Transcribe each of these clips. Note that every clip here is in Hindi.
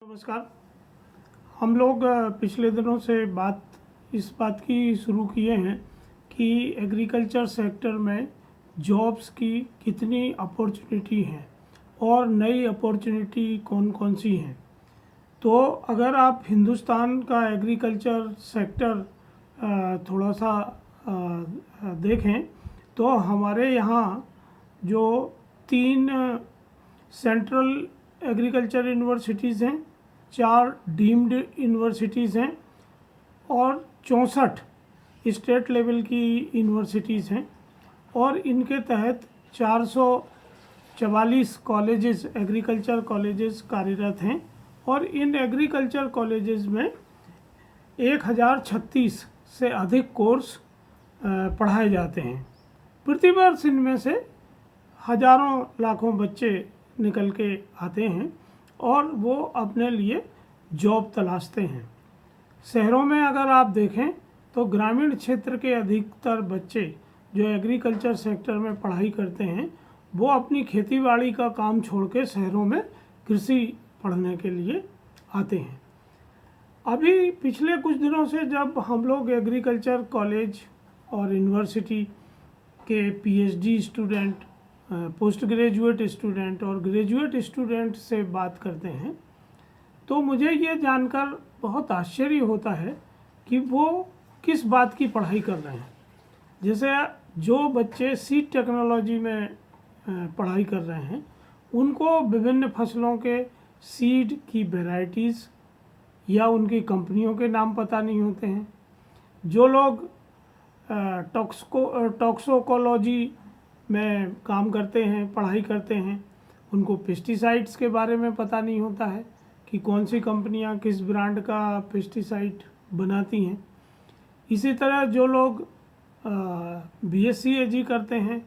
नमस्कार। हम लोग पिछले दिनों से इस बात की शुरू किए हैं कि एग्रीकल्चर सेक्टर में जॉब्स की कितनी अपॉर्चुनिटी हैं और नई अपॉर्चुनिटी कौन कौन सी हैं। तो अगर आप हिंदुस्तान का एग्रीकल्चर सेक्टर थोड़ा सा देखें तो हमारे यहाँ जो 3 सेंट्रल एग्रीकल्चर यूनिवर्सिटीज़ हैं, 4 डीम्ड यूनिवर्सिटीज़ हैं और 64 स्टेट लेवल की यूनिवर्सिटीज़ हैं और इनके तहत 444 कॉलेजेस एग्रीकल्चर कॉलेजेस कार्यरत हैं और इन एग्रीकल्चर कॉलेजेस में 1036 से अधिक कोर्स पढ़ाए जाते हैं। प्रतिवर्ष इनमें से हजारों लाखों बच्चे निकल के आते हैं और वो अपने लिए जॉब तलाशते हैं। शहरों में अगर आप देखें तो ग्रामीण क्षेत्र के अधिकतर बच्चे जो एग्रीकल्चर सेक्टर में पढ़ाई करते हैं वो अपनी खेतीबाड़ी का काम छोड़ के शहरों में कृषि पढ़ने के लिए आते हैं। अभी पिछले कुछ दिनों से जब हम लोग एग्रीकल्चर कॉलेज और यूनिवर्सिटी के PhD student, post graduate student और ग्रेजुएट स्टूडेंट से बात करते हैं तो मुझे ये जानकर बहुत आश्चर्य होता है कि वो किस बात की पढ़ाई कर रहे हैं। जैसे जो बच्चे सीड टेक्नोलॉजी में पढ़ाई कर रहे हैं उनको विभिन्न फसलों के सीड की वैरायटीज़ या उनकी कंपनियों के नाम पता नहीं होते हैं। जो लोग टॉक्सिकोलॉजी में काम करते हैं, पढ़ाई करते हैं, उनको पेस्टिसाइड्स के बारे में पता नहीं होता है कि कौन सी कंपनियां किस ब्रांड का पेस्टिसाइड बनाती हैं। इसी तरह जो लोग बीएससी एजी करते हैं,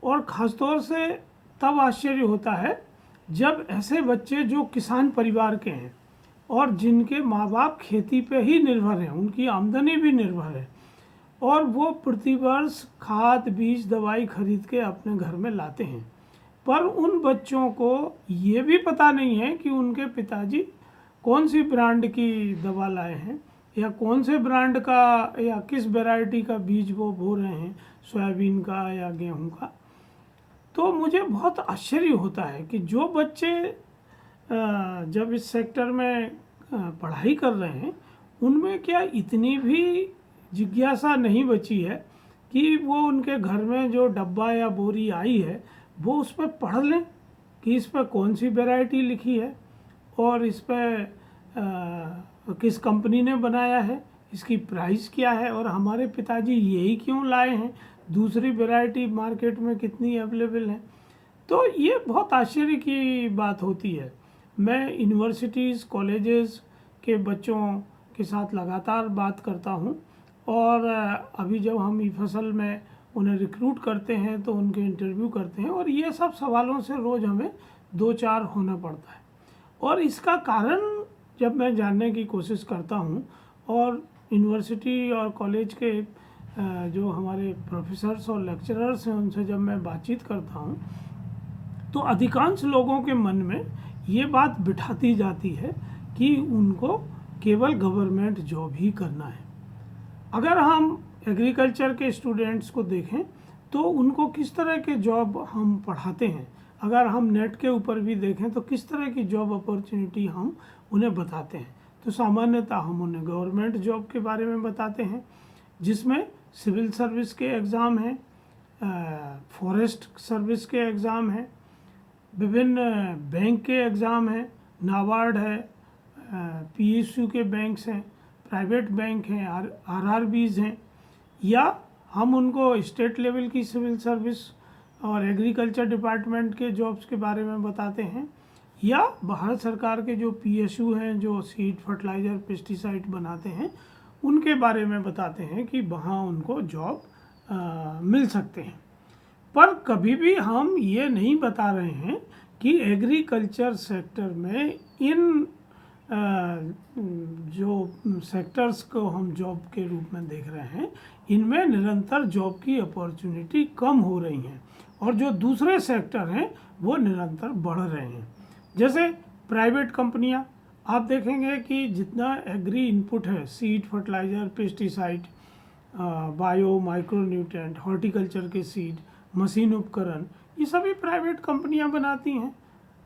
और ख़ासतौर से तब आश्चर्य होता है जब ऐसे बच्चे जो किसान परिवार के हैं और जिनके माँ बाप खेती पे ही निर्भर हैं, उनकी आमदनी भी निर्भर है और वो प्रतिवर्ष खाद बीज दवाई खरीद के अपने घर में लाते हैं, पर उन बच्चों को ये भी पता नहीं है कि उनके पिताजी कौन सी ब्रांड की दवा लाए हैं या कौन से ब्रांड का या किस वैरायटी का बीज वो बो रहे हैं, सोयाबीन का या गेहूं का। तो मुझे बहुत आश्चर्य होता है कि जो बच्चे जब इस सेक्टर में पढ़ाई कर रहे हैं उनमें क्या इतनी भी जिज्ञासा नहीं बची है कि वो उनके घर में जो डब्बा या बोरी आई है वो उस पर पढ़ लें कि इस पर कौन सी वैरायटी लिखी है और इस पर किस कंपनी ने बनाया है, इसकी प्राइस क्या है और हमारे पिताजी यही क्यों लाए हैं, दूसरी वैरायटी मार्केट में कितनी अवेलेबल है। तो ये बहुत आश्चर्य की बात होती है। मैं यूनिवर्सिटीज़ कॉलेजेस के बच्चों के साथ लगातार बात करता हूँ और अभी जब हम ई फसल में उन्हें रिक्रूट करते हैं तो उनके इंटरव्यू करते हैं और ये सब सवालों से रोज़ हमें 2-4 होना पड़ता है। और इसका कारण जब मैं जानने की कोशिश करता हूँ और यूनिवर्सिटी और कॉलेज के जो हमारे प्रोफेसर्स और लेक्चरर्स हैं उनसे जब मैं बातचीत करता हूँ तो अधिकांश लोगों के मन में ये बात बिठाती जाती है कि उनको केवल गवर्नमेंट जॉब ही करना है। अगर हम एग्रीकल्चर के स्टूडेंट्स को देखें तो उनको किस तरह के जॉब हम पढ़ाते हैं, अगर हम नेट के ऊपर भी देखें तो किस तरह की जॉब अपॉर्चुनिटी हम उन्हें बताते हैं, तो सामान्यतः हम उन्हें गवर्नमेंट जॉब के बारे में बताते हैं जिसमें सिविल सर्विस के एग्ज़ाम हैं, फॉरेस्ट सर्विस के एग्ज़ाम हैं, विभिन्न बैंक के एग्ज़ाम हैं, नाबार्ड है, पीएसयू के बैंक्स हैं, प्राइवेट बैंक हैं, आरआरबीज़ हैं, या हम उनको स्टेट लेवल की सिविल सर्विस और एग्रीकल्चर डिपार्टमेंट के जॉब्स के बारे में बताते हैं, या भारत सरकार के जो पीएसयू हैं जो सीड फर्टिलाइज़र पेस्टिसाइड बनाते हैं उनके बारे में बताते हैं कि वहाँ उनको जॉब मिल सकते हैं। पर कभी भी हम ये नहीं बता रहे हैं कि एग्रीकल्चर सेक्टर में इन जो सेक्टर्स को हम जॉब के रूप में देख रहे हैं इनमें निरंतर जॉब की अपॉर्चुनिटी कम हो रही हैं और जो दूसरे सेक्टर हैं वो निरंतर बढ़ रहे हैं। जैसे प्राइवेट कंपनियां, आप देखेंगे कि जितना एग्री इनपुट है, seed, fertiliser, pesticide, bio, micro nutrient, horticulture के सीड, मशीन उपकरण, ये सभी प्राइवेट कंपनियां बनाती हैं।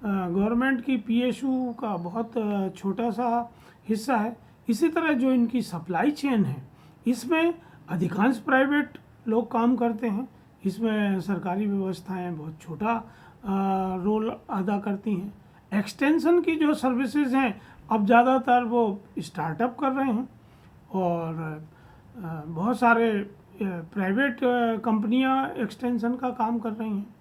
गवर्नमेंट की पीएसयू का बहुत छोटा सा हिस्सा है। इसी तरह जो इनकी सप्लाई चेन है, इसमें अधिकांश प्राइवेट लोग काम करते हैं। इसमें सरकारी व्यवस्थाएं बहुत छोटा रोल अदा करती हैं। एक्सटेंशन की जो सर्विसेज हैं, अब ज़्यादातर वो स्टार्टअप कर रहे हैं, और बहुत सारे प्राइवेट कंपनियां एक्सटेंशन का काम कर रही हैं।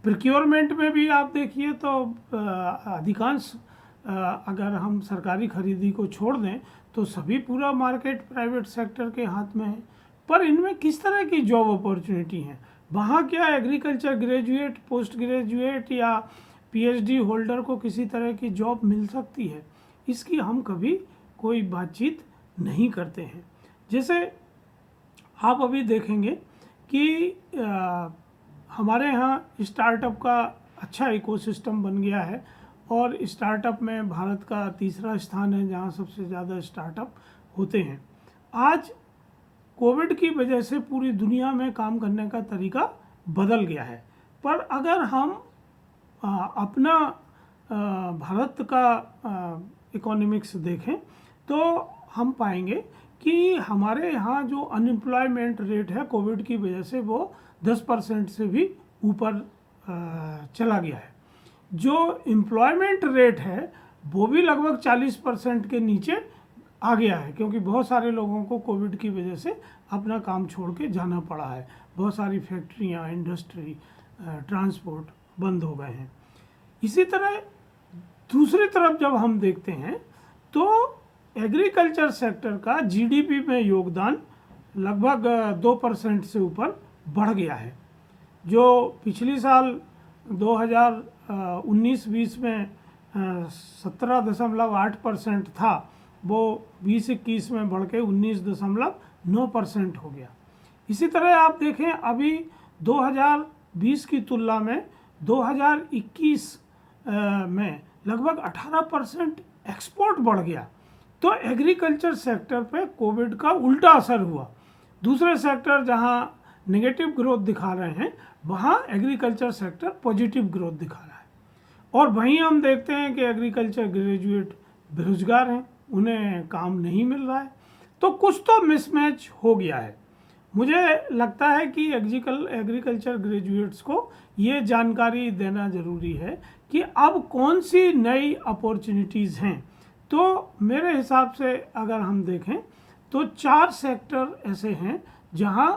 प्रिक्योरमेंट में भी आप देखिए तो अधिकांश, अगर हम सरकारी खरीदी को छोड़ दें तो सभी पूरा मार्केट प्राइवेट सेक्टर के हाथ में है। पर इनमें किस तरह की जॉब अपॉर्चुनिटी हैं, वहाँ क्या एग्रीकल्चर ग्रेजुएट, पोस्ट ग्रेजुएट या पीएचडी होल्डर को किसी तरह की जॉब मिल सकती है, इसकी हम कभी कोई बातचीत नहीं करते हैं। जैसे आप अभी देखेंगे कि हमारे यहाँ स्टार्टअप का अच्छा इकोसिस्टम बन गया है, और स्टार्टअप में भारत का तीसरा स्थान है जहाँ सबसे ज़्यादा स्टार्टअप होते हैं। आज कोविड की वजह से पूरी दुनिया में काम करने का तरीका बदल गया है, पर अगर हम अपना भारत का इकोनॉमिक्स देखें तो हम पाएंगे कि हमारे यहाँ जो अनएम्प्लॉयमेंट रेट है कोविड की वजह से वो 10% से भी ऊपर चला गया है। जो एम्प्लॉयमेंट रेट है वो भी लगभग 40% के नीचे आ गया है, क्योंकि बहुत सारे लोगों को कोविड की वजह से अपना काम छोड़ के जाना पड़ा है। बहुत सारी फैक्ट्रियाँ, इंडस्ट्री, ट्रांसपोर्ट बंद हो गए हैं। इसी तरह दूसरी तरफ जब हम देखते हैं तो एग्रीकल्चर सेक्टर का जीडीपी में योगदान लगभग 2% से ऊपर बढ़ गया है। जो पिछली साल 2019-20 में 17.8% था, वो 2021 में बढ़ के 19.9% हो गया। इसी तरह आप देखें अभी 2020 की तुलना में 2021 में लगभग 18% एक्सपोर्ट बढ़ गया। तो एग्रीकल्चर सेक्टर पे कोविड का उल्टा असर हुआ। दूसरे सेक्टर जहां नेगेटिव ग्रोथ दिखा रहे हैं, वहां एग्रीकल्चर सेक्टर पॉजिटिव ग्रोथ दिखा रहा है। और वहीं हम देखते हैं कि एग्रीकल्चर ग्रेजुएट बेरोजगार हैं, उन्हें काम नहीं मिल रहा है। तो कुछ तो मिसमैच हो गया है। मुझे लगता है कि एग्रीकल्चर ग्रेजुएट्स को ये जानकारी देना ज़रूरी है कि अब कौन सी नई अपॉर्चुनिटीज़ हैं। तो मेरे हिसाब से अगर हम देखें तो 4 सेक्टर ऐसे हैं जहां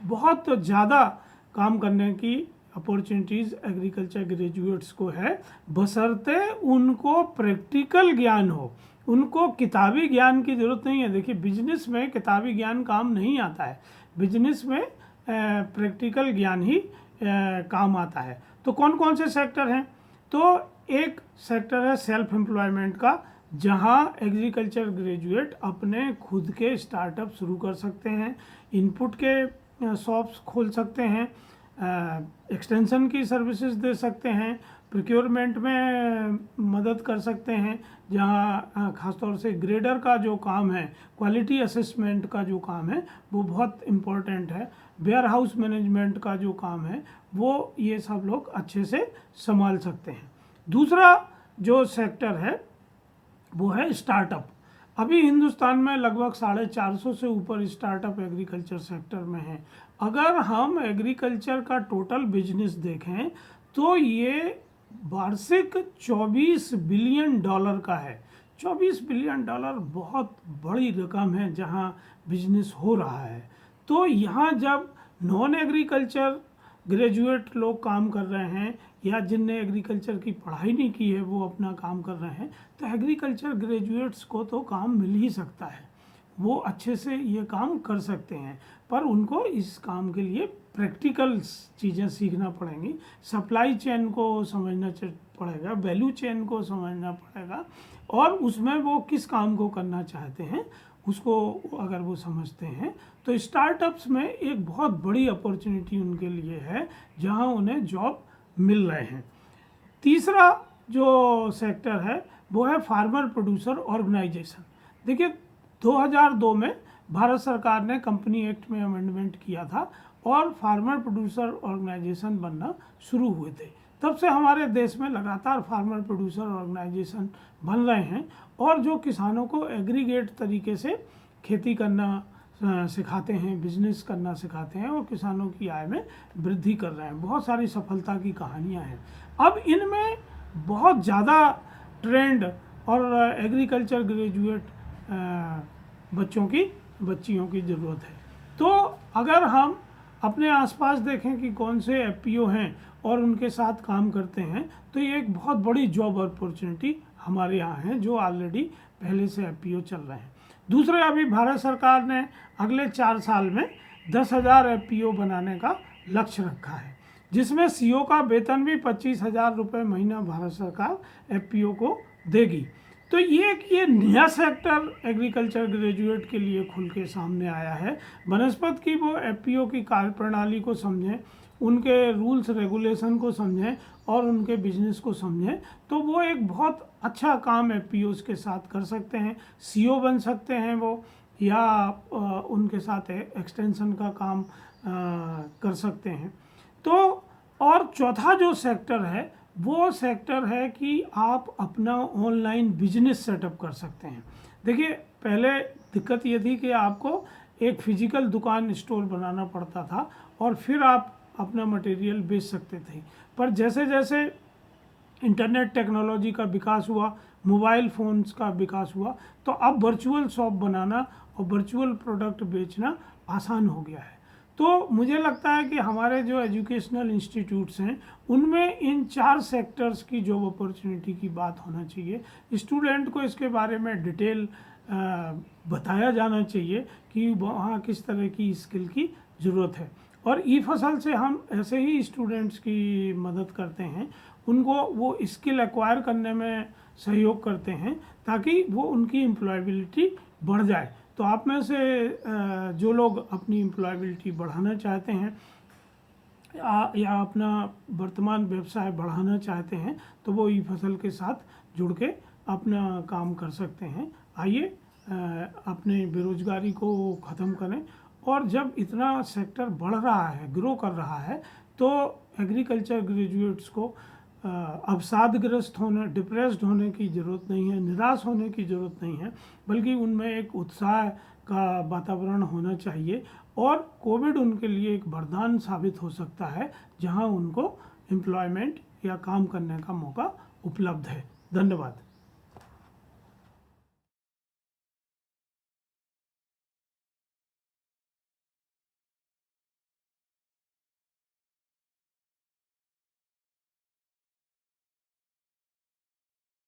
बहुत ज़्यादा काम करने की अपॉर्चुनिटीज़ एग्रीकल्चर ग्रेजुएट्स को है, बशर्ते उनको प्रैक्टिकल ज्ञान हो। उनको किताबी ज्ञान की ज़रूरत नहीं है। देखिए, बिजनेस में किताबी ज्ञान काम नहीं आता है, बिजनेस में प्रैक्टिकल ज्ञान ही काम आता है। तो कौन कौन से सेक्टर हैं? तो एक सेक्टर है सेल्फ एम्प्लॉयमेंट का, जहां एग्रीकल्चर ग्रेजुएट अपने खुद के स्टार्टअप शुरू कर सकते हैं, इनपुट के शॉप्स खोल सकते हैं, एक्सटेंशन की सर्विसेज दे सकते हैं, प्रोक्योरमेंट में मदद कर सकते हैं, जहां ख़ासतौर से ग्रेडर का जो काम है, क्वालिटी असेसमेंट का जो काम है, वो बहुत इम्पोर्टेंट है। वेयर हाउस मैनेजमेंट का जो काम है, वो ये सब लोग अच्छे से संभाल सकते हैं। दूसरा जो सेक्टर है वो है स्टार्टअप। अभी हिंदुस्तान में लगभग 450 से ऊपर स्टार्टअप एग्रीकल्चर सेक्टर में है। अगर हम एग्रीकल्चर का टोटल बिजनेस देखें तो ये वार्षिक $24 बिलियन का है। $24 बिलियन बहुत बड़ी रकम है जहां बिजनेस हो रहा है। तो यहाँ जब नॉन एग्रीकल्चर ग्रेजुएट लोग काम कर रहे हैं, या जिनने एग्रीकल्चर की पढ़ाई नहीं की है वो अपना काम कर रहे हैं, तो एग्रीकल्चर ग्रेजुएट्स को तो काम मिल ही सकता है, वो अच्छे से ये काम कर सकते हैं। पर उनको इस काम के लिए प्रैक्टिकल चीज़ें सीखना पड़ेंगी, सप्लाई चेन को समझना पड़ेगा, वैल्यू चेन को समझना पड़ेगा, और उसमें वो किस काम को करना चाहते हैं उसको अगर वो समझते हैं तो स्टार्टअप्स में एक बहुत बड़ी अपॉर्चुनिटी उनके लिए है जहां उन्हें जॉब मिल रहे हैं। तीसरा जो सेक्टर है वो है फार्मर प्रोड्यूसर ऑर्गेनाइजेशन। देखिए 2002 में भारत सरकार ने कंपनी एक्ट में अमेंडमेंट किया था और फार्मर प्रोड्यूसर ऑर्गेनाइजेशन बनना शुरू हुए थे। तब से हमारे देश में लगातार फार्मर प्रोड्यूसर ऑर्गेनाइजेशन बन रहे हैं और जो किसानों को एग्रीगेट तरीके से खेती करना सिखाते हैं, बिजनेस करना सिखाते हैं और किसानों की आय में वृद्धि कर रहे हैं। बहुत सारी सफलता की कहानियां हैं। अब इनमें बहुत ज़्यादा ट्रेंड और एग्रीकल्चर ग्रेजुएट बच्चियों की ज़रूरत है। तो अगर हम अपने आसपास देखें कि कौन से एफपीओ हैं और उनके साथ काम करते हैं, तो ये एक बहुत बड़ी जॉब अपॉर्चुनिटी हमारे यहाँ है जो ऑलरेडी पहले से एफपीओ चल रहे हैं। दूसरे, अभी भारत सरकार ने अगले 4 साल में 10,000 एफपीओ बनाने का लक्ष्य रखा है, जिसमें सीओ का वेतन भी 25,000 रुपये महीना भारत सरकार एफपीओ को देगी। तो ये नया सेक्टर एग्रीकल्चर ग्रेजुएट के लिए खुल के सामने आया है। बनस्पत की वो एफपीओ की कार्यप्रणाली को समझें, उनके रूल्स रेगुलेशन को समझें और उनके बिजनेस को समझें, तो वो एक बहुत अच्छा काम एफपीओज के साथ कर सकते हैं। सीओ बन सकते हैं वो, या उनके साथ एक्सटेंशन का काम कर सकते हैं। तो और चौथा जो सेक्टर है वो सेक्टर है कि आप अपना ऑनलाइन बिजनेस सेटअप कर सकते हैं। देखिए पहले दिक्कत ये थी कि आपको एक फिजिकल दुकान स्टोर बनाना पड़ता था और फिर आप अपना मटेरियल बेच सकते थे, पर जैसे जैसे इंटरनेट टेक्नोलॉजी का विकास हुआ, मोबाइल फ़ोन्स का विकास हुआ, तो अब वर्चुअल शॉप बनाना और वर्चुअल प्रोडक्ट बेचना आसान हो गया है। तो मुझे लगता है कि हमारे जो एजुकेशनल इंस्टीट्यूट्स हैं उनमें इन 4 सेक्टर्स की जॉब अपॉर्चुनिटी की बात होना चाहिए। स्टूडेंट को इसके बारे में डिटेल बताया जाना चाहिए कि वहाँ किस तरह की स्किल की ज़रूरत है। और ई फसल से हम ऐसे ही स्टूडेंट्स की मदद करते हैं, उनको वो स्किल एक्वायर करने में सहयोग करते हैं ताकि वो उनकी एम्प्लॉयबिलिटी बढ़ जाए। तो आप में से जो लोग अपनी एम्प्लॉयबिलिटी बढ़ाना चाहते हैं या अपना वर्तमान व्यवसाय बढ़ाना चाहते हैं, तो वो ई फसल के साथ जुड़ के अपना काम कर सकते हैं। आइए अपने बेरोजगारी को ख़त्म करें। और जब इतना सेक्टर बढ़ रहा है, ग्रो कर रहा है, तो एग्रीकल्चर ग्रेजुएट्स को अवसादग्रस्त होने, डिप्रेस्ड होने की ज़रूरत नहीं है, निराश होने की ज़रूरत नहीं है, बल्कि उनमें एक उत्साह का वातावरण होना चाहिए। और कोविड उनके लिए एक वरदान साबित हो सकता है जहां उनको एम्प्लॉयमेंट या काम करने का मौका उपलब्ध है। धन्यवाद।